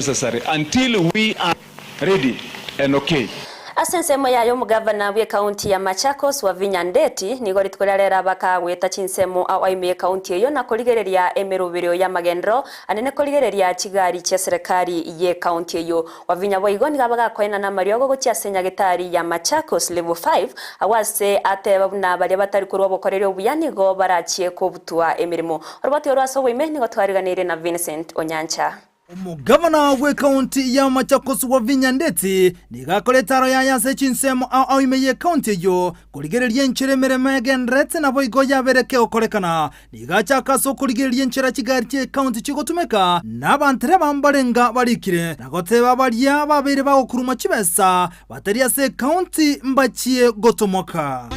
necessary until we are ready and okay. Asensemo yayo mugavana we county ya Machakos Wavinya Ndeti nigo ritkorera bakagweta chinsemo AMAYIA county eyo na koligereria emerubiro ya magendro anene koligereria kigari cha serikali ye county eyo. Wavinya boigo nigabaga koina na mariogo gocha senya gitari ya Machakos level 5 awase ateba na bali batari kurwa bokorera obuyani go barachie ko butua emirimo orobati orwaso wime nigo twariganire na Vincent Onyancha. Umugavana we county ya Machakos Wavinya Ndeti nigakoletaro yayase chinsemo AMAYIA county yo kuligereria nchiremere megendrete na boigo yabereke okorekana nigachakaso kuligereria nchira kigari cye county chigotumeka nabantere bambarenga barikire nagoteba balia babere bagokuruma kibesa bateria se county mbachie gotomoka.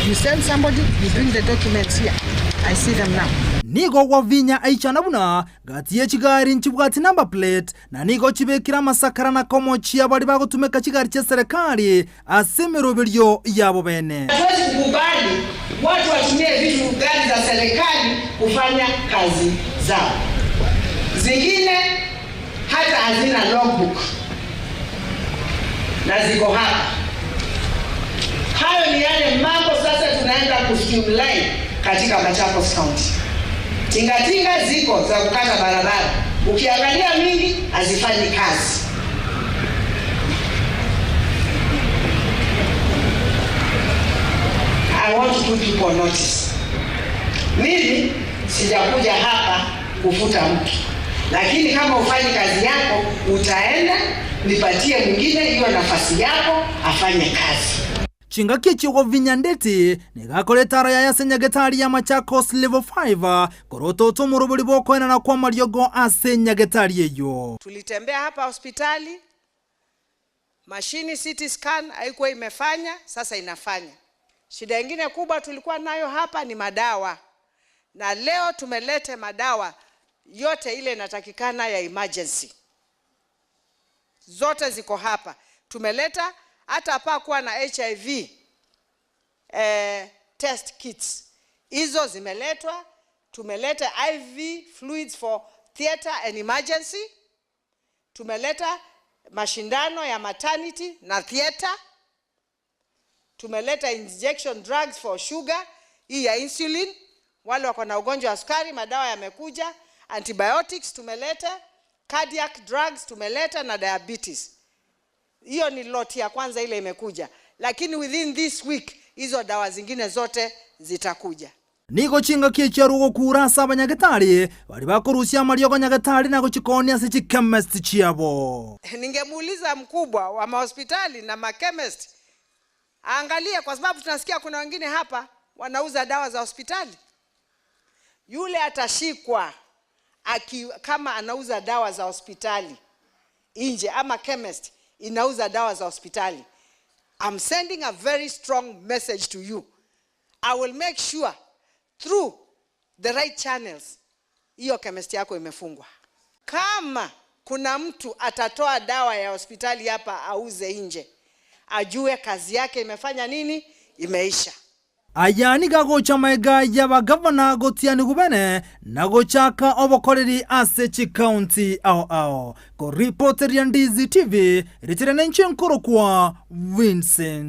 You send somebody, you bring the documents here. I see them now. Nigo Wavinya aichana buna gati ye kigari nchibwati number plate na nigo chibekira masakara na komochi abari bagotumeka kigari cha serikali asemero biryo yabo bene. Hatuwezi kukubali watu watumie vitu gani za serikali kufanya kazi zao. Zingine hata hazina logbook na ziko hapa. Hayo ni yale mambo sasa tunaenda kustreamline katika Machakos County. Tingatinga ziko za kukata barabara. Ukiangalia mingi hazifanyi kazi. I want to put people on notice. Mimi sijakuja hapa kufuta mtu. Lakini kama ufanyi kazi yako, utaenda nipatie mwingine hiyo nafasi yako afanye kazi. Chingaki chigo Wavinya Ndeti nigakoletaro yayasenya getari ya Machakos level 5 koroto murubuli boko na kwa mariogo asenya getari eyo. Tulitembea hapa hospitali, mashini CT scan haikuwa imefanya, sasa inafanya. Shida nyingine kubwa tulikuwa nayo hapa ni madawa. Na leo tumelete madawa yote ile inatakikana ya emergency. Zote ziko hapa. Tumeleta hata hapa kuwa na HIV test kits. Hizo zimeletwa. Tumeleta IV fluids for theater and emergency. Tumeleta mashindano ya maternity na theater. Tumeleta injection drugs for sugar, hii ya insulin. Wale wako na ugonjwa wa sukari, madawa yamekuja. Antibiotics tumeleta, cardiac drugs tumeleta na diabetes. Hiyo ni lot ya kwanza ile imekuja. Lakini within this week hizo dawa zingine zote zitakuja. Nigo chinga kicharugo kurasa abanyagetari bari bakorusia mariogo nyagetari na kuchikonia se chemist chiabo. Ningemuuliza mkubwa wa mahospitali na machemist angalia, kwa sababu tunasikia kuna wengine hapa wanauza dawa za hospitali. Yule atashikwa kama anauza dawa za hospitali nje ama chemist inauza dawa za hospitali. I'm sending a very strong message to you. I will make sure through the right channels hiyo chemist yako imefungwa. Kama kuna mtu atatoa dawa ya hospitali hapa auze nje, ajue kazi yake imefanya nini, imeisha. Ayani gagocha maega y'abagavana gotiani gubene nagochaka obokoreri ase county ao ko reporter ya Ndizi TV ritirene nchenkoro kwa Vincent